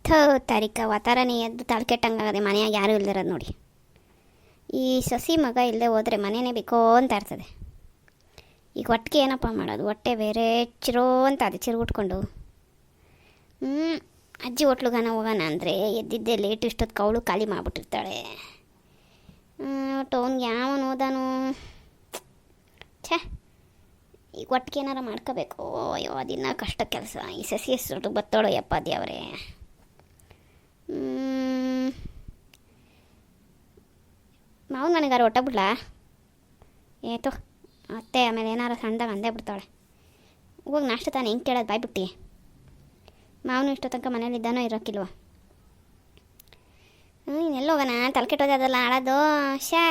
ಥೋ ತಾರೀಕ ವಾತಾರನೇ ಎದ್ದು ತಲೆಕೆಟ್ಟಂಗಾಗದೆ ಮನೆಯಾಗ ಯಾರೂ ಇಲ್ದಿರೋದು ನೋಡಿ. ಈ ಸಸಿ ಮಗ ಇಲ್ಲದೆ ಹೋದರೆ ಮನೆಯೇ ಬೇಕೋ ಅಂತ ಇರ್ತದೆ. ಈಗ ಹೊಟ್ಟೆಗೆ ಏನಪ್ಪ ಮಾಡೋದು, ಹೊಟ್ಟೆ ಬೇರೆ ಚಿರೋ ಅಂತ ಅದು ಚಿರುಗುಟ್ಕೊಂಡು ಅಜ್ಜಿ ಹೋಟ್ಲುಗಾನ ಹೋಗೋಣ ಅಂದರೆ ಎದ್ದಿದ್ದೆ ಲೇಟ್ ಇಷ್ಟೊತ್ತು ಕವಳು ಖಾಲಿ ಮಾಡಿಬಿಟ್ಟಿರ್ತಾಳೆ. ಟೌನ್ಗೆ ಯಾವನು ಹೋದಾನು ಛೇ. ಈಗ ಒಟ್ಟಿಗೆ ಏನಾರ ಮಾಡ್ಕೋಬೇಕು. ಅಯ್ಯೋ ಅದಿನ್ನ ಕಷ್ಟ ಕೆಲಸ. ಈ ಸಸಿ ಎಷ್ಟು ಬತ್ತೋಳು ಯಪ್ಪ ದೇವ್ರೆ. ಮಾವನ ಮನೆಗಾರು ಹೊಟ್ಟ ಬಿಡ್ಲಾ ಏತೋ ಅತ್ತೆ ಆಮೇಲೆ ಏನಾರು ಸಣ್ಣದಾಗ ಅಂದೇ ಬಿಡ್ತಾಳೆ. ಹೋಗಿ ನಾಷ್ಟ ತಾನೆ ಹೆಂಗೆ ಕೇಳೋದು ಬಾಯ್ಬಿಟ್ಟು. ಮಾವನು ಇಷ್ಟೋ ತನಕ ಮನೇಲಿದ್ದಾನೋ ಇರೋಕ್ಕಿಲ್ವ. ಇನ್ನೆಲ್ಲ ಹೋಗೋಣ ತಲೆಕೆಟ್ಟೋದೆ ಅದೆಲ್ಲ ಆಳೋದು. ಶೇ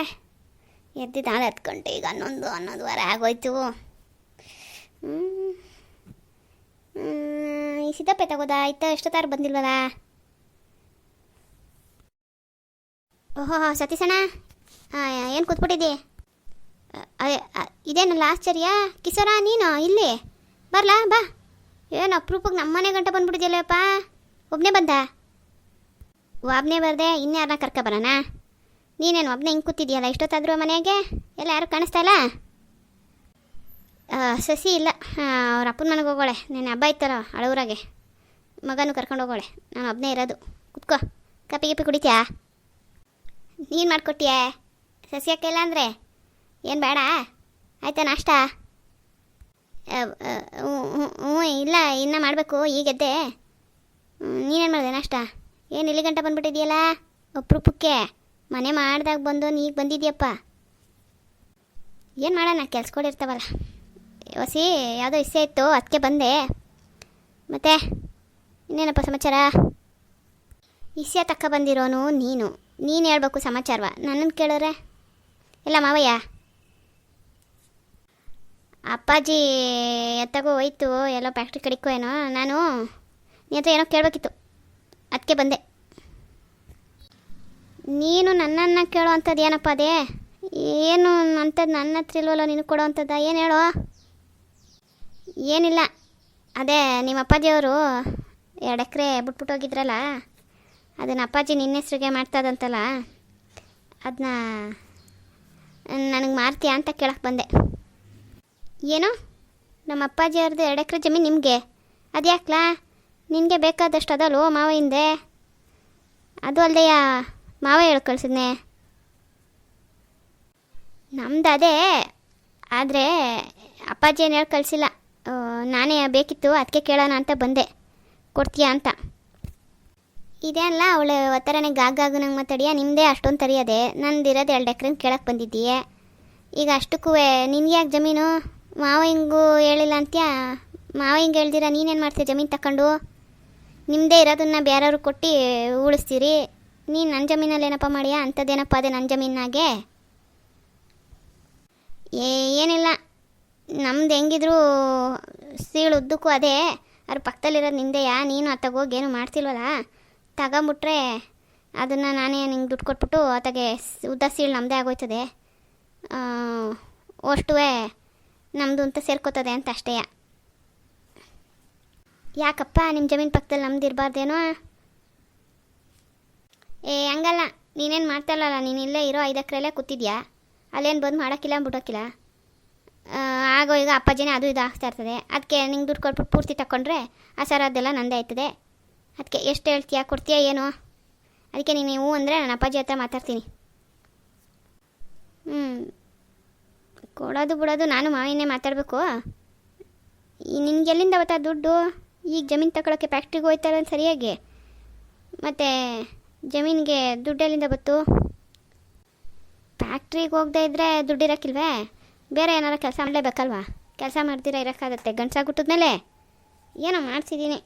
ಎದ್ದಿದ್ದು ನಾಳೆ 10 ಗಂಟೆ, ಈಗ 11 ಆಗೋಯ್ತು. ಈ ಸಿದ್ದಪ್ಪೆ ತಗೋದಾ ಆಯ್ತಾ, ಎಷ್ಟೊತ್ತಾರು ಬಂದಿಲ್ವಲ್ಲ. ಓಹೋ ಸತೀಸಣ್ಣ, ಏನು ಕೂತ್ಬಿಟ್ಟಿದ್ದಿ? ಇದೇನಲ್ಲ ಆಶ್ಚರ್ಯ, ಕಿಸರ ನೀನು ಇಲ್ಲಿ ಬರಲಾ ಬಾ. ಏನು ಅಪ್ರೂಪಕ್ಕೆ ನಮ್ಮ ಮನೆ ಗಂಟೆ ಬಂದ್ಬಿಟ್ಟಿದ್ಯಲ್ಲಪ್ಪ. ಒಬ್ಬನೇ ಬಂದ? ಒಬ್ಬನೇ ಬರ್ದೆ, ಇನ್ಯಾರನ್ನ ಕರ್ಕೊಬರೋಣ? ನೀನೇನು ಒಬ್ಬನೇ ಹಿಂಗೆ ಕೂತಿದ್ಯಲ್ಲ ಇಷ್ಟೊತ್ತಾದರೂ ಮನೆಯಾಗೆ? ಎಲ್ಲ ಯಾರು ಕಾಣಿಸ್ತಾ ಇಲ್ಲ? ಸಸಿ ಇಲ್ಲ, ಅವ್ರ ಅಪ್ಪನ ಮನೆಗೆ ಹೋಗೋಳೆ. ನೆನೆ ಹಬ್ಬ ಇತ್ತಲ್ಲ ಹಳೂರಾಗೆ, ಮಗನೂ ಕರ್ಕೊಂಡು ಹೋಗೋಳೆ. ನಾನು ಒಬ್ಬನೇ ಇರೋದು. ಕುತ್ಕೋ, ಕಾಪಿ ಗಿಪಿ ಕುಡಿತ್ಯಾ? ನೀನು ಮಾಡಿಕೊಟ್ಟಿಯೇ ಸಸಿ ಹಾಕಿಲ್ಲ ಅಂದರೆ? ಏನು ಬೇಡ ಆಯಿತಾ ನಾಷ್ಟ? ಹ್ಞೂ ಇಲ್ಲ ಇನ್ನೂ ಮಾಡಬೇಕು, ಈಗೆದ್ದೆ. ನೀನೇನು ಮಾಡಿದೆ ನಾಷ್ಟ? ಏನು ಇಲ್ಲಿ ಗಂಟೆ ಬಂದುಬಿಟ್ಟಿದೆಯಲ್ಲ ಅಪ್ರೂಪಕ್ಕೆ? ಮನೆ ಮಾಡ್ದಾಗ ಬಂದು ಈಗ ಬಂದಿದ್ಯಪ್ಪ. ಏನು ಮಾಡೋಣ, ಕೆಲ್ಸಗಳಿರ್ತಾವಲ್ಲ. ಹೊಸಿ ಯಾವುದೋ ಇಸ್ಸೆ ಇತ್ತು ಅದಕ್ಕೆ ಬಂದೆ. ಮತ್ತೆ ಇನ್ನೇನಪ್ಪ ಸಮಾಚಾರ? ಇಸ್ಸೆ ತಕ್ಕ ಬಂದಿರೋನು ನೀನು ಹೇಳ್ಬೇಕು ಸಮಾಚಾರವ. ನನ್ನನ್ನು ಕೇಳಿದ್ರೆ ಇಲ್ಲ ಮಾವಯ್ಯ ಅಪ್ಪಾಜಿ ಎತ್ತಾಗೋ ಹೋಯ್ತು, ಎಲ್ಲೋ ಫ್ಯಾಕ್ಟ್ರಿ ಕಡಿಕೋ ಏನೋ. ನಾನು ನೀ ಹತ್ರ ಏನೋ ಕೇಳಬೇಕಿತ್ತು ಅದಕ್ಕೆ ಬಂದೆ. ನೀನು ನನ್ನನ್ನು ಕೇಳೋ ಅಂಥದ್ದು ಏನಪ್ಪ ಅದೇ? ಏನು ಅಂಥದ್ದು ನನ್ನ ಹತ್ರ ಇಲ್ವಲ್ಲ ನೀನು ಕೊಡೋ ಅಂಥದ್ದು? ಏನು ಹೇಳೋ? ಏನಿಲ್ಲ, ಅದೇ ನಿಮ್ಮ ಅಪ್ಪಾಜಿಯವರು 2 ಎಕರೆ ಬಿಟ್ಬಿಟ್ಟು ಹೋಗಿದ್ರಲ್ಲ, ಅದನ್ನು ಅಪ್ಪಾಜಿ ನಿನ್ನ ಹೆಸ್ರಿಗೆ ಮಾಡ್ತದಂತಲ್ಲ, ಅದನ್ನ ನನಗೆ ಮಾರ್ತೀಯಾ ಅಂತ ಕೇಳಕ್ಕೆ ಬಂದೆ. ಏನು ನಮ್ಮ ಅಪ್ಪಾಜಿಯವ್ರದ್ದು 2 ಎಕರೆ ಜಮೀನು ನಿಮಗೆ? ಅದು ಯಾಕಲಾ? ನಿನಗೆ ಬೇಕಾದಷ್ಟು ಅದಲ್ವೋ ಮಾವ ಹಿಂದೆ? ಅದು ಅಲ್ಲದೆಯಾ ಮಾವ ಹೇಳಿ ಕಳಿಸಿದ್ನೆ. ನಮ್ದು ಅದೇ, ಆದರೆ ಅಪ್ಪಾಜಿ ಏನು ಹೇಳಿ ಕಳಿಸಿಲ್ಲ. ನಾನೇ ಬೇಕಿತ್ತು ಅದಕ್ಕೆ ಕೇಳೋಣ ಅಂತ ಬಂದೆ, ಕೊಡ್ತೀಯಾ ಅಂತ. ಇದೇ ಅಲ್ಲ ಅವಳು ಒತ್ತರನೇ ಗಾಗು ನಂಗೆ ಮಾತಾಡಿಯ. ನಿಮ್ಮದೇ ಅಷ್ಟೊಂದು ತರಿಯೋದೆ, ನಂದಿರೋದು 2 ಎಕರೆ ಕೇಳಕ್ಕೆ ಬಂದಿದ್ದೀಯೆ. ಈಗ ಅಷ್ಟಕ್ಕೂ ನಿನ್ಗೆ ಯಾಕೆ ಜಮೀನು? ಮಾವ ಹಿಂಗೂ ಹೇಳಿಲ್ಲ ಅಂತ್ಯಾ? ಮಾವ ಹಿಂಗೆ ಹೇಳ್ದಿರ ನೀನೇನು ಮಾಡ್ತೀಯ ಜಮೀನು ತಗೊಂಡು? ನಿಮ್ಮದೇ ಇರೋದನ್ನ ಬೇರೆಯವ್ರು ಕೊಟ್ಟು ಉಳಿಸ್ತೀರಿ. ನೀನು ನನ್ನ ಜಮೀನಲ್ಲಿ ಏನಪ್ಪ ಮಾಡಿಯಾ? ಅಂಥದ್ದೇನಪ್ಪ ಅದೇ ನನ್ನ ಜಮೀನಾಗೆ? ಏನಿಲ್ಲ, ನಮ್ದು ಹೆಂಗಿದ್ರು ಸೀಳು ಉದ್ದಕ್ಕೂ ಅದೇ. ಅದ್ರ ಪಕ್ಕದಲ್ಲಿರೋದು ನಿಂದೆಯಾ? ನೀನು ಅತ್ತಾಗೋಗಿ ಏನು ಮಾಡ್ತಿಲ್ವಲ್ಲ, ತಗೊಂಬಿಟ್ರೆ ಅದನ್ನು ನಾನೇ ನಿಂಗೆ ದುಡ್ಡು ಕೊಟ್ಬಿಟ್ಟು ಅತ್ತಾಗೆ ಉದ್ದ ಸೀಳು ನಮ್ಮದೇ ಆಗೋಯ್ತದೆ. ಅಷ್ಟುವೇ ನಮ್ಮದು ಅಂತ ಸೇರ್ಕೋತದೆ ಅಂತ ಅಷ್ಟೇ. ಯಾಕಪ್ಪ ನಿಮ್ಮ ಜಮೀನು ಪಕ್ಕದಲ್ಲಿ ನಮ್ದು ಇರಬಾರ್ದೇನೋ? ಹಂಗಲ್ಲ, ನೀನೇನು ಮಾಡ್ತಾಯಿಲ್ಲಲ್ಲ, ನೀನು ಇಲ್ಲೇ ಇರೋ 5 ಎಕರೆಲ್ಲೇ ಕೂತಿದ್ಯಾ, ಅಲ್ಲೇನು ಬಂದು ಮಾಡೋಕ್ಕಿಲ್ಲ ಬಿಡೋಕ್ಕಿಲ್ಲ. ಆಗೋ ಈಗ ಅಪ್ಪಾಜಿನೇ ಅದು ಇದು ಆಗ್ತಾ ಇರ್ತದೆ. ಅದಕ್ಕೆ ನಿಂಗೆ ದುಡ್ಡು ಕೊಟ್ಬಿಟ್ಟು ಪೂರ್ತಿ ತಗೊಂಡ್ರೆ ಆ ಸರ ಅದೆಲ್ಲ ನಂದೇ ಆಯ್ತದೆ. ಅದಕ್ಕೆ ಎಷ್ಟು ಹೇಳ್ತೀಯಾ, ಕೊಡ್ತೀಯಾ ಏನು? ಅದಕ್ಕೆ ನೀನು ಹ್ಞೂ ಅಂದರೆ ನಾನು ಅಪ್ಪಾಜಿ ಹತ್ರ ಮಾತಾಡ್ತೀನಿ. ಕೊಡೋದು ಬಿಡೋದು ನಾನು ಮಾವಿನೇ ಮಾತಾಡಬೇಕು. ನಿನ್ಗೆಲ್ಲಿಂದ ಅವತ್ತ ದುಡ್ಡು? ಈಗ ಜಮೀನು ತಗೊಳ್ಳೋಕ್ಕೆ ಫ್ಯಾಕ್ಟ್ರಿಗೆ ಹೋಯ್ತಾರ ಸರಿಯಾಗಿ, ಮತ್ತು ಜಮೀನಿಗೆ ದುಡ್ಡು ಎಲ್ಲಿಂದ ಬತ್ತು? ಫ್ಯಾಕ್ಟ್ರಿಗೆ ಹೋಗದೇ ಇದ್ದರೆ ದುಡ್ಡು ಇರೋಕ್ಕಿಲ್ವೇ? ಬೇರೆ ಏನಾರು ಕೆಲಸ ಮಾಡಲೇಬೇಕಲ್ವಾ? ಕೆಲಸ ಮಾಡ್ತೀರಾ ಇರೋಕ್ಕಾಗತ್ತೆ? ಗಂಡಸಾಗ್ಬಿಟ್ಟಿದ್ಮೇಲೆ ಏನೋ ಮಾಡ್ಸಿದ್ದೀನಿ.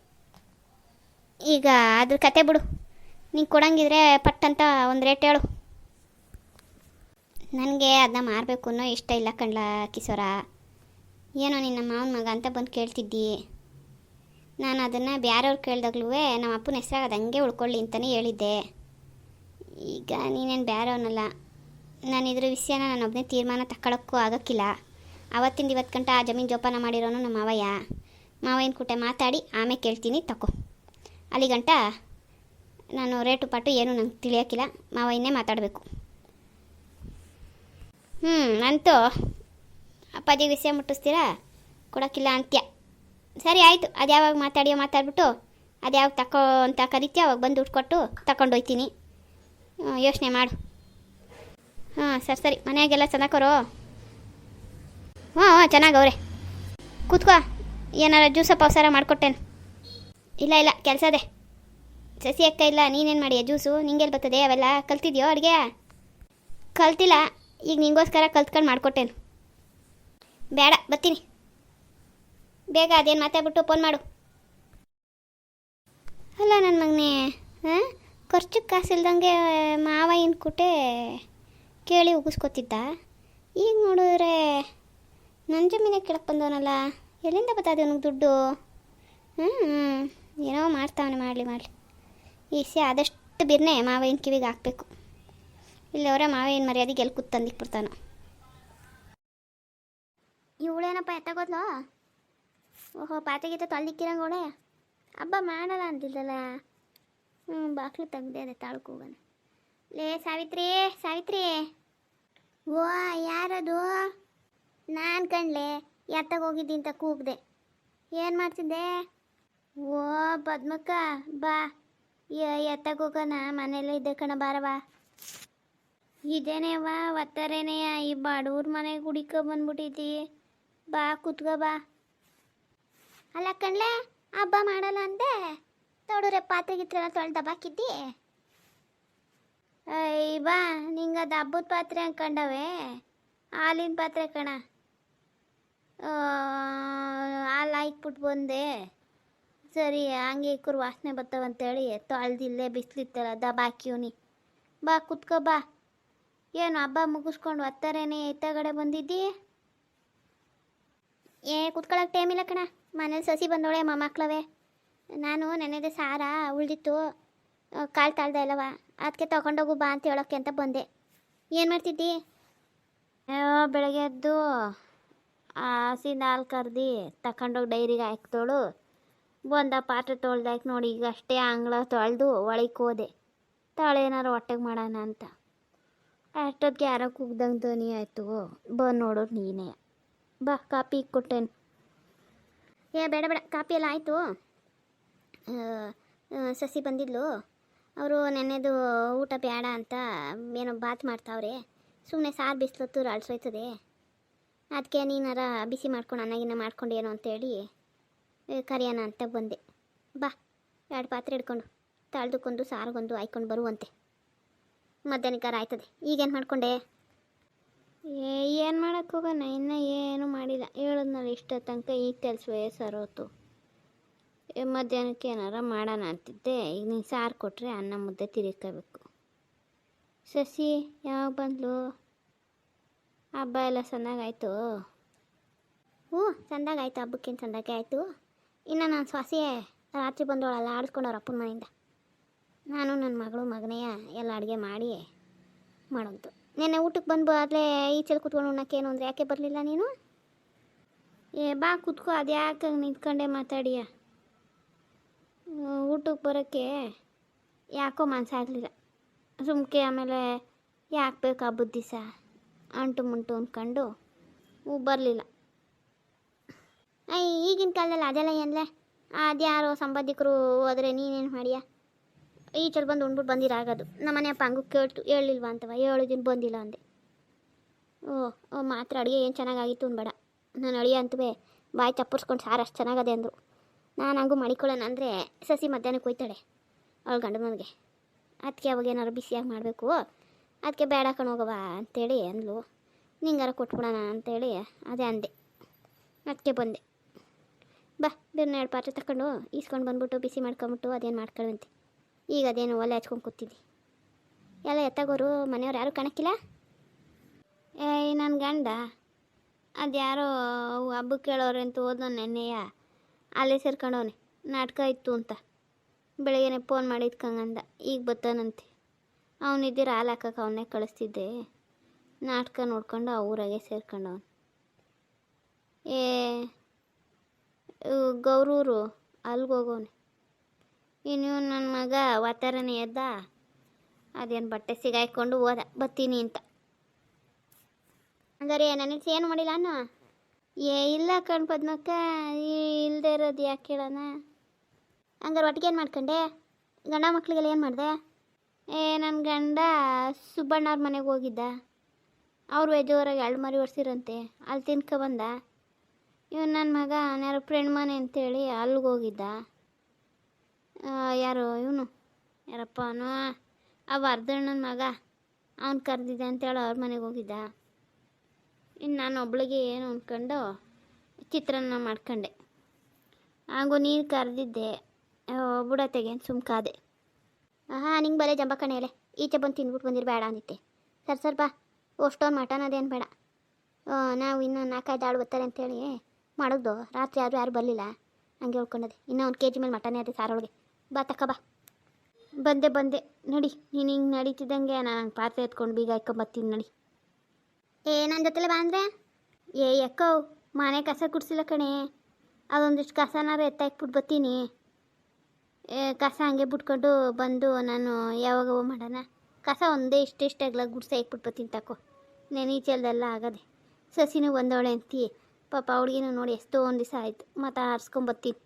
ಈಗ ಅದ್ರ ಕತೆ ಬಿಡು. ನೀನು ಕೊಡಂಗಿದ್ರೆ ಪಟ್ಟಂತ ಒಂದು ರೇಟ್ ಹೇಳು. ನನಗೆ ಅದನ್ನ ಮಾರಬೇಕು ಅನ್ನೋ ಇಷ್ಟ ಇಲ್ಲ ಕಣ್ಲ ಕಿಶೋರ. ಏನೋ ನಿನ್ನ ಮಾವನ ಮಗ ಅಂತ ಬಂದು ಕೇಳ್ತಿದ್ದಿ. ನಾನು ಅದನ್ನು ಬೇರೆಯವ್ರು ಕೇಳಿದಾಗ್ಲೂ ನಮ್ಮ ಅಪ್ಪನ ಹೆಸ್ರಾಗ ಅದು ಹಂಗೆ ಉಳ್ಕೊಳ್ಳಿ ಅಂತಲೇ ಹೇಳಿದ್ದೆ. ಈಗ ನೀನೇನು ಬೇರೆಯವನಲ್ಲ. ನಾನು ಇದ್ರ ವಿಷಯನ ನಾನೊಬ್ಬನೇ ತೀರ್ಮಾನ ತಗೊಳ್ಳೋಕ್ಕೂ ಆಗೋಕ್ಕಿಲ್ಲ. ಅವತ್ತಿಂದ ಇವತ್ತು ಗಂಟ ಆ ಜಮೀನು ಜೋಪಾನ ಮಾಡಿರೋನು ನಮ್ಮ ಮಾವಯ್ಯನ ಕೂಟೆ ಮಾತಾಡಿ ಆಮೇಲೆ ಕೇಳ್ತೀನಿ ತಗೋ. ಅಲ್ಲಿ ಗಂಟ ನಾನು ರೇಟು ಪಾಟು ಏನು ನಂಗೆ ತಿಳಿಯೋಕ್ಕಿಲ್ಲ. ಮಾವ ಇನ್ನೇ ಮಾತಾಡಬೇಕು. ಅಂತೂ ಅಪ್ಪಾಜಿಗೆ ವಿಷಯ ಮುಟ್ಟಿಸ್ತೀರಾ, ಕೊಡೋಕ್ಕಿಲ್ಲ ಅಂತ್ಯ. ಸರಿ ಆಯಿತು, ಅದು ಯಾವಾಗ ಮಾತಾಡ್ಬಿಟ್ಟು ಅದು ಯಾವಾಗ ತಗೋ ಅಂತ ಕರಿತೀಯ ಅವಾಗ ಬಂದು ದುಡ್ಡು ಕೊಟ್ಟು ತಗೊಂಡೋಯ್ತೀನಿ. ಯೋಚನೆ ಮಾಡು. ಸರಿ ಮನೆಯಾಗೆಲ್ಲ ಚೆನ್ನಾಗವ್ರು? ಚೆನ್ನಾಗವ್ರೆ. ಕೂತ್ಕೋ, ಏನಾರ ಜ್ಯೂಸ ಪವಸಾರ ಮಾಡಿಕೊಟ್ಟೇನು? ಇಲ್ಲ ಕೆಲಸದೇ. ಸಸಿ ಅಕ್ಕ ಇಲ್ಲ, ನೀನೇನು ಮಾಡಿಯ ಜ್ಯೂಸು? ನಿಂಗೆಲ್ಲಿ ಬರ್ತದೆ ಅವೆಲ್ಲ? ಕಲ್ತಿದ್ಯೋ ಅಡುಗೆ? ಕಲ್ತಿಲ್ಲ, ಈಗ ನಿಂಗೋಸ್ಕರ ಕಲ್ತ್ಕೊಂಡು ಮಾಡಿಕೊಟ್ಟೇನು. ಬೇಡ, ಬರ್ತೀನಿ ಬೇಗ. ಅದೇನು ಮಾತಾಡ್ಬಿಟ್ಟು ಫೋನ್ ಮಾಡು. ಅಲ್ಲ ನನ್ನ ಮಗನೇ, ಖರ್ಚಿಗೆ ಕಾಸಿಲ್ದಂಗೆ ಮಾವ ಏನು ಕುಟೆ ಕೇಳಿ ಉಗಿಸ್ಕೊತಿದ್ದ. ಈಗ ನೋಡಿದ್ರೆ ನನ್ನ ಜಮೀನೇ ಕೇಳಕ್ಕೆ ಬಂದವನಲ್ಲ, ಎಲ್ಲಿಂದ ಬರ್ತದೆ ಅವನಿಗೆ ದುಡ್ಡು? ಏನೋ ಮಾಡ್ತಾವನೆ, ಮಾಡಲಿ. ಈಸೆ ಆದಷ್ಟು ಬಿರ್ನೆ ಮಾವಿನ ಕಿವಿಗೆ ಹಾಕಬೇಕು. ಇಲ್ಲವರ ಮಾವಿನ ಮರ್ಯಾದೆಗೆ ಎಲ್ಲಿ ಕೂತ್ ತಂದಿಕ್ಕೆ ಬಿಡ್ತಾನೋ. ಇವಳೇನಪ್ಪ ಎತ್ತಾಗೋದ್ಲು? ಓಹೋ, ಪಾತೆಗೀತ ತೊಳ್ದಿಕ್ಕಿರಂಗೋಳೆ. ಹಬ್ಬ ಮಾಡಲ್ಲ ಅಂತಿದ್ದಲ್ಲ. ಬಾಕ್ಲು ತೆಗ್ದೆ ಅದೇ ತಾಳ್ಕು ಹೋಗೋಣ. ಲೇ ಸಾವಿತ್ರಿ. ಓ, ಯಾರದು? ನಾನು ಕಣ್ಲೆ ಎತ್ತಾಗೋಗಿದ್ದಿ ಅಂತ ಕೂಗ್ದೆ. ಏನು ಮಾಡ್ತಿದ್ದೆ? ಓ ಪದ್ಮಕ್ಕ, ಬಾ ಎತ್ತಾಗೋಗೋಣ, ಮನೆಯಲ್ಲೇ ಇದ್ದೆ ಕಣ, ಬಾರವಾ. ಇದೇನೇವ ಒತ್ತಾರೇನೆಯ, ಈ ಬಡವ್ರ ಮನೆಗೆ ಹುಡಿಕೊ ಬಂದ್ಬಿಟ್ಟಿದ್ದಿ. ಬಾ ಕೂತ್ಕೋ ಬಾ. ಅಲ್ಲ ಕಣ್ಲೆ, ಹಬ್ಬ ಮಾಡಲ್ಲ ಅಂದೆ, ತೊಡರೆ ಪಾತ್ರೆ ಗಿತ್ರೆಲ್ಲ ತೊಳೆದ ಬಾಕಿದ್ದಿ. ಬಾ, ನಿಂಗೆ ಅದು ಹಬ್ಬದ ಪಾತ್ರೆ ಅನ್ಕೊಂಡವೆ, ಹಾಲಿನ ಪಾತ್ರೆ ಕಣ. ಹಾಲು ಹಾಕ್ಬಿಟ್ಟು ಬಂದೆ. ಸರಿ, ಹಂಗೆ ಇಕ್ಕರು ವಾಸನೆ ಬರ್ತಾವಂತೇಳಿ ತೊಳೆದಿಲ್ಲೇ ಬಿಸಿಲಿತ್ತಲ್ಲ ದಬಾಕಿವ್ನಿ. ಬಾ ಕುತ್ಕೋ ಬಾ. ಏನು ಹಬ್ಬ ಮುಗಿಸ್ಕೊಂಡು ಒತ್ತಾರೇನೆ ಎತ್ತಗಡೆ ಬಂದಿದ್ದಿ? ಕುತ್ಕೊಳ್ಳೋಕೆ ಟೈಮ್ ಇಲ್ಲ ಕಣ, ಮನೇಲಿ ಸಸಿ ಬಂದೋಳೆ ಮೊಮ್ಮಕ್ಳವೆ. ನಾನು ನೆನೆದೆ ಸಾರ ಉಳ್ದಿತ್ತು, ಕಾಳು ತಾಳ್ದೆ ಅಲ್ಲವ, ಅದಕ್ಕೆ ತೊಗೊಂಡೋಗು ಬಾ ಅಂತ ಹೇಳೋಕ್ಕೆ ಅಂತ ಬಂದೆ. ಏನು ಮಾಡ್ತಿದ್ದಿ? ಬೆಳಗ್ಗೆ ಎದ್ದು ಹಸಿನ ಹಾಲು ಕರ್ದು ತಗೊಂಡೋಗಿ ಡೈರಿಗೆ ಹಾಕ್ತೋಳು. ಬಂದ ಪಾತ್ರೆ ತೊಳ್ದಾಕಿ ನೋಡಿ, ಈಗ ಅಷ್ಟೇ ಅಂಗಳ ತೊಳೆದು ಒಳಗೆ ಹೋದೆ, ತಾಳೇನಾರು ಹೊಟ್ಟೆಗೆ ಮಾಡೋಣ ಅಂತ. ಅಷ್ಟೊತ್ತಿಗೆ ಯಾರೋ ಕುಗ್ದಂಗೆ ಧ್ವನಿ ಆಯಿತು. ಬಂದು ನೋಡೋರು ನೀನೇ. ಬಾ, ಕಾಪಿ ಕೊಟ್ಟೇನು? ಬೇಡ, ಕಾಪಿ ಎಲ್ಲ ಆಯಿತು. ಸಸಿ ಬಂದಿದ್ಲು, ಅವರು ನೆನ್ನೆದು ಊಟ ಬೇಡ ಅಂತ ಏನೋ ಬಾತ್ ಮಾಡ್ತಾವ್ರೆ. ಸುಮ್ಮನೆ ಸಾರು ಬಿಸಿಲೊತ್ತು ಅಳ್ಸೋಯ್ತದೆ, ಅದಕ್ಕೆ ನೀನಾರ ಬಿಸಿ ಮಾಡ್ಕೊಂಡು ಅನ್ನಗಿನ್ನ ಮಾಡ್ಕೊಂಡು ಏನೋ ಅಂತೇಳಿ ಕರಿಯೋಣ ಅಂತ ಬಂದೆ. ಬಾ, 2 ಪಾತ್ರೆ ಹಿಡ್ಕೊಂಡು ತಾಳ್ದಕ್ಕೊಂದು ಸಾರಿಗೊಂದು ಹಾಯ್ಕೊಂಡು ಬರುವಂತೆ. ಮಧ್ಯಾಹ್ನಕ್ಕಾರ ಆಯ್ತದೆ. ಈಗೇನು ಮಾಡ್ಕೊಂಡೆ? ಏನು ಮಾಡೋಕ್ಕೆ ಹೋಗೋಣ, ಇನ್ನೂ ಏನೂ ಮಾಡಿಲ್ಲ. ಹೇಳಿದ್ನಲ್ಲ ಇಷ್ಟ ತನಕ, ಈಗ ಕೆಲಸವೇ ಸರೋತು. ಮಧ್ಯಾಹ್ನಕ್ಕೆ ಏನಾರ ಮಾಡೋಣ ಅಂತಿದ್ದೆ. ಈಗ ನೀನು ಸಾರು ಕೊಟ್ಟರೆ ಅನ್ನ ಮುದ್ದೆ ತಿರ್ಕೋಬೇಕು. ಸಸಿ ಯಾವಾಗ ಬಂದ್ಲು? ಹಬ್ಬ ಎಲ್ಲ ಚೆನ್ನಾಗಾಯ್ತು? ಚೆಂದಾಗಾಯ್ತು, ಹಬ್ಬಕ್ಕೇನು ಚೆಂದಾಗೆ ಆಯಿತು. ಇನ್ನು ನಾನು ಸೊಸೆ ರಾತ್ರಿ ಬಂದೋಳಲ್ಲ ಆಡಿಸ್ಕೊಂಡವ್ರ ಅಪ್ಪನ ಮನೆಯಿಂದ. ನಾನು ನನ್ನ ಮಗನೆಯ ಎಲ್ಲ ಅಡುಗೆ ಮಾಡಿ ಮಾಡೋದು. ನೆನ್ನೆ ಊಟಕ್ಕೆ ಬಂದು ಆದರೆ ಈಚೆಲ್ಲಿ ಕೂತ್ಕೊಂಡು ಉಣ್ಣಕ್ಕೇನು ಅಂದರೆ ಯಾಕೆ ಬರಲಿಲ್ಲ ನೀನು? ಬಾ ಕೂತ್ಕೋ, ಅದು ಯಾಕೆ ನಿಂತ್ಕೊಂಡೆ ಮಾತಾಡಿಯ? ಊಟಕ್ಕೆ ಬರೋಕ್ಕೆ ಯಾಕೋ ಮನಸ್ಸಾಗಲಿಲ್ಲ. ಸುಮ್ಕೆ ಆಮೇಲೆ ಯಾಕೆ ಬೇಕು ಹಬ್ಬದ ದಿವಸ ಅಂಟು ಮುಂಟು ಅಂದ್ಕೊಂಡು ಬರಲಿಲ್ಲ. ಈಗಿನ ಕಾಲದಲ್ಲಿ ಅದೆಲ್ಲ ಏನ್ಲೆ, ಅದ್ಯಾರೋ ಸಂಬಂಧಿಕರು ಹೋದರೆ ನೀನೇನು ಮಾಡಿಯ? ಈಚೆಲ್ಲಿ ಬಂದು ಉಂಡ್ಬಿಟ್ಟು ಬಂದಿರಾಗೋದು. ನಮ್ಮನೆ ಅಪ್ಪ ಹಂಗೂ ಹೇಳಿಲ್ವಾ ಅಂತವ, 7 ದಿನ ಬಂದಿಲ್ಲ ಅಂದೆ. ಮಾತ್ರ ಅಡುಗೆ ಏನು ಚೆನ್ನಾಗಾಗಿತ್ತು ಅನ್ಬೇಡ. ನಾನು ಅಳಿಯ ಅಂತವೇ ಬಾಯಿ ಚಪ್ಪರ್ಸ್ಕೊಂಡು ಸಾರು ಅಷ್ಟು ಚೆನ್ನಾಗದೆ ಅಂದರು. ನಾನು ಹಂಗೂ ಮಾಡಿಕೊಳ್ಳೋಣ ಅಂದರೆ ಸಸಿ ಮಧ್ಯಾಹ್ನಕ್ಕೆ ಹೋಯ್ತಾಳೆ ಅವಳು ಗಂಡ ಮನೆಗೆ. ಅದಕ್ಕೆ ಅವಾಗ ಏನಾರು ಬಿಸಿಯಾಗಿ ಮಾಡಬೇಕು, ಅದಕ್ಕೆ ಬೇಡ ಕಣೋಗವ ಅಂತೇಳಿ ಅಂದ್ಲು. ನಿಂಗಾರ ಕೊಟ್ಬಿಡೋಣ ಅಂತೇಳಿ ಅದೇ ಅಂದೆ, ಅದಕ್ಕೆ ಬಂದೆ. ಬಾ, ಬೇರೆ 2 ಪಾತ್ರೆ ತಗೊಂಡು ಈಸ್ಕೊಂಡು ಬಂದ್ಬಿಟ್ಟು ಬಿಸಿ ಮಾಡ್ಕೊಂಬಿಟ್ಟು ಅದೇನು ಮಾಡ್ಕೊಳ್ಳುವಂತೆ. ಈಗ ಅದೇನು ಒಲೆ ಹಚ್ಕೊಂಡು ಕೂತಿದ್ದಿ. ಎಲ್ಲ ಎತ್ತಾಗೋರು ಮನೆಯವ್ರು ಯಾರೂ ಕಾಣಕ್ಕಿಲ್ಲ? ನನ್ನ ಗಂಡ ಅದ್ಯಾರೋ ಹಬ್ಬಕ್ಕೆ ಕೇಳೋರೆ ಅಂತ ಹೋದ ನೆನ್ನೆಯ ಅಲ್ಲೇ ಸೇರ್ಕೊಂಡವನೆ. ನಾಟಕ ಇತ್ತು ಅಂತ ಬೆಳಗ್ಗೆನೆ ಫೋನ್ ಮಾಡಿದ್ಕಂಗಂದ. ಈಗ ಬರ್ತಾನಂತೆ. ಅವನಿದ್ದೀರ ಹಾಲು ಹಾಕಕ್ಕೆ ಅವನ್ನೇ ಕಳಿಸ್ತಿದ್ದೆ. ನಾಟಕ ನೋಡ್ಕೊಂಡು ಆ ಊರಾಗೆ ಸೇರ್ಕೊಂಡವನು. ಗೌರೂರು ಅಲ್ಲಿಗೆ ಹೋಗೋನೆ. ಇನ್ನು ನನ್ನ ಮಗ ವಾತಾರನೇ ಎದ್ದ ಅದೇನು ಬಟ್ಟೆ ಸಿಗಾಯ್ಕೊಂಡು ಹೋದ ಬತ್ತೀನಿ ಅಂತ. ಹಂಗಾರೆ ನನಗೆ ಏನು ಮಾಡಿಲ್ಲ ಅನ್ನ ಇಲ್ಲ ಕಣ್ ಪದ್ಮಕ್ಕ, ಇಲ್ಲದೆ ಇರೋದು ಯಾಕೆ ಕೇಳೋಣ. ಹಂಗಾರೆ ಒಟ್ಟಿಗೆ ಏನು ಮಾಡ್ಕೊಂಡೆ? ಗಂಡ ಮಕ್ಳಿಗೆಲ್ಲ ಏನು ಮಾಡಿದೆ? ನನ್ನ ಗಂಡ ಸುಬ್ಬಣ್ಣವ್ರ ಮನೆಗೆ ಹೋಗಿದ್ದ. ಅವ್ರು ಜೋರಾಗಿ 2 ಮರಿ ಒಡ್ಸಿರಂತೆ, ಅಲ್ಲಿ ತಿನ್ಕೊಬಂದ. ಇವನು ನನ್ನ ಮಗ ಯಾರು ಫ್ರೆಂಡ್ ಮನೆ ಅಂತೇಳಿ ಅಲ್ಲಿಗೆ ಹೋಗಿದ್ದ. ಯಾರು ಇವನು ಯಾರಪ್ಪ ಅವನು ಆ ವರ್ಧಣ್ಣನ ಮಗ, ಅವ್ನು ಕರೆದಿದ್ದೆ ಅಂತೇಳಿ ಅವ್ರ ಮನೆಗೆ ಹೋಗಿದ್ದ. ಇನ್ನು ನಾನು ಒಬ್ಳಿಗೆ ಏನು ಅಂದ್ಕೊಂಡು ಚಿತ್ರಾನ್ನ ಮಾಡ್ಕೊಂಡೆ. ಹಾಗೂ ನೀನು ಕರೆದಿದ್ದೆ ಬುಡತೆಗೆ ಸುಮ್ಕಾದೆ. ನಿಂಗೆ ಬಲೆ ಜಂಬ ಕಣೆಯಲೆ, ಈಚೆ ಬಂದು ತಿಂದ್ಬಿಟ್ಟು ಬಂದಿರು ಬೇಡ ಅಂದಿತ್ತೆ. ಸರ್ ಬಾ, ಅಷ್ಟೊಂದು ಮಟನ್ ಅದೇನು ಬೇಡ. ನಾವು ಇನ್ನೂ 4-5 ಆಳು ಬರ್ತಾರೆ ಅಂತೇಳಿ ಮಾಡೋದು. ರಾತ್ರಿ ಯಾರು ಬರಲಿಲ್ಲ, ಹಂಗೆ ಹೇಳ್ಕೊಂಡದೆ. ಇನ್ನೂ 1 kg ಮೇಲೆ ಮಟನ್ ಅದೇ ಸಾರೊಳಗೆ. ಬಾ ತಕ್ಕ ಬಾ. ಬಂದೆ ನಡಿ. ನೀನು ಹಿಂಗೆ ನಡೀತಿದ್ದಂಗೆ ನಾನು ಹಂಗೆ ಪಾತ್ರೆ ಎತ್ಕೊಂಡು ಬೀಗ ಹಾಕ್ಕೊಂಬತ್ತೀನಿ ನಡಿ. ನನ್ನ ಜೊತೆಲೆ ಬಾ ಅಂದರೆ ಯಾಕೋ ಮನೆ ಕಸ ಗುಡಿಸಿಲ್ಲ ಕಣೆ, ಅದೊಂದಿಷ್ಟು ಕಸನಾರು ಎತ್ತಾಕ್ಬಿಟ್ಟು ಬರ್ತೀನಿ. ಕಸ ಹಂಗೆ ಬಿಟ್ಕೊಂಡು ಬಂದು ನಾನು ಯಾವಾಗ ಮಾಡೋಣ. ಕಸ ಒಂದೇ ಇಷ್ಟಾಗಲ ಗುಡ್ಸೆ ಇಕ್ಬಿಟ್ಟು ಬರ್ತೀನಿ ತಕೋ. ನೆನೀಚಲ್ದೆಲ್ಲ ಆಗದೆ. ಸಸಿನೂ ಒಂದೋಳೆ ಅಂತೀ ಪಾಪ, ಹುಡುಗಿನೂ ನೋಡಿ ಎಷ್ಟೋ ಒಂದು ದಿವಸ ಆಯಿತು, ಮತ್ತು ಆರಿಸ್ಕೊಂಬರ್ತೀನಿ.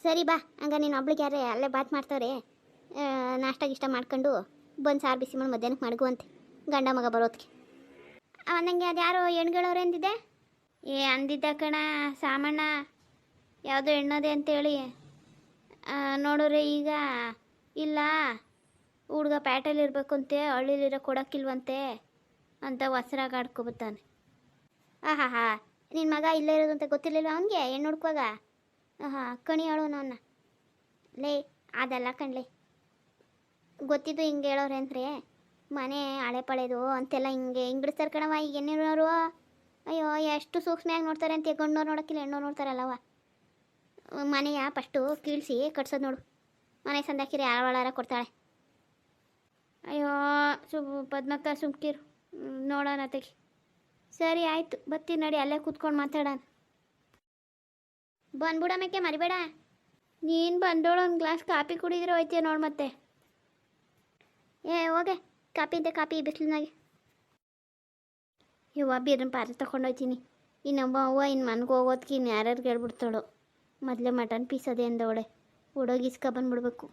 ಸರಿ ಬಾ. ಹಂಗ ನೀನು ಒಬ್ಳಿಗೆ ಯಾರೇ ಅಲ್ಲೇ ಬಾತ್ ಮಾಡ್ತವ್ರೆ, ನಾಷ್ಟ ಮಾಡ್ಕೊಂಡು ಬಂದು ಸಾರು ಬಿಸಿ ಮಾಡಿ ಮಧ್ಯಾಹ್ನಕ್ಕೆ ಮಡಗುವಂತೆ ಗಂಡ ಮಗ ಬರೋದಕ್ಕೆ. ನನಗೆ ಅದು ಯಾರೋ ಹೆಣ್ಗಳವ್ರೆ ಅಂದಿದ್ದೆ. ಅಂದಿದ್ದ ಕಣ ಸಾಮಣ್ಣ, ಯಾವುದೋ ಹೆಣ್ಣದೆ ಅಂತೇಳಿ. ನೋಡ್ರೆ ಈಗ ಇಲ್ಲ, ಹುಡ್ಗ ಪ್ಯಾಟೆಲಿ ಇರಬೇಕು ಅಂತೆ, ಹಳ್ಳಿಲಿರೋ ಕೊಡೋಕ್ಕಿಲ್ವಂತೆ ಅಂತ ಹೊಸ್ರಾಗ ಆಡ್ಕೊಬತ್ತಾನೆ. ನಿನ್ನ ಮಗ ಇಲ್ಲೇ ಇರೋದು ಅಂತ ಗೊತ್ತಿರಲಿಲ್ಲ ಅವನಿಗೆ ಹೆಣ್ಣು ಹುಡ್ಕುವಾಗ? ಕಣಿ ಹೇಳೋನು ಅವನ್ನ. ಲೇ ಅದೆಲ್ಲ ಕಣ್ಲೆ, ಗೊತ್ತಿದ್ದು ಹಿಂಗೆ ಹೇಳೋರೆ ಅಂದರೆ ಮನೆ ಹಳೆ ಪಳೆದು ಅಂತೆಲ್ಲ ಹಿಂಗೆ ಹಿಂಗಿಡಿಸ್ತಾರೆ ಕಣವ. ಈಗ ಹೆಣ್ಣಿರೋರು ಅಯ್ಯೋ ಎಷ್ಟು ಸೂಕ್ಷ್ಮೆಯಾಗಿ ನೋಡ್ತಾರೆ ಅಂತ. ಗಂಡೋರು ನೋಡೋಕ್ಕಿಲ್ಲ, ಹೆಣ್ಣೋರು ನೋಡ್ತಾರಲ್ಲವ. ಮನೆಯ ಫಸ್ಟು ಕೀಳಿಸಿ ಕಟ್ಸೋದು ನೋಡು. ಮನೆ ಸಂದಾಕಿರಿ ಯಾರೊಳಾರ ಕೊಡ್ತಾಳೆ. ಅಯ್ಯೋ ಪದ್ಮಕ್ಕ ಸುಮ್ಕಿರು, ನೋಡೋಣ ತೆಗಿ. ಸರಿ ಆಯಿತು, ಬರ್ತೀನಿ ನಡಿ, ಅಲ್ಲೇ ಕೂತ್ಕೊಂಡು ಮಾತಾಡೋಣ. ಬಂದ್ಬಿಡೋಮಕ್ಕೆ ಮರಿಬೇಡ. ನೀನು ಬಂದೋಳು 1 ಗ್ಲಾಸ್ ಕಾಫಿ ಕುಡಿದ್ರೆ ಹೋಯ್ತೀಯ ನೋಡಿ ಮತ್ತೆ. ಹೋಗೆ ಕಾಪಿ ಬಿಸಿಲಿನಾಗೆ. ಬೀರನ್ ಪಾತ್ರೆ ತೊಗೊಂಡೋಯ್ತೀನಿ. ಇನ್ನೊಬ್ಬ ಇನ್ನು ಮನ್ಗೆ ಹೋಗೋದಕ್ಕೆ ಇನ್ನು ಯಾರ್ಯಾರು ಹೇಳ್ಬಿಡ್ತಾಳೋ. ಮೊದಲೇ ಮಟನ್ ಪೀಸ್ ಅದೇ ಅಂದವಳೆ, ಹುಡುಗಿ ಇಸ್ಕೊ ಬಂದ್ಬಿಡ್ಬೇಕು.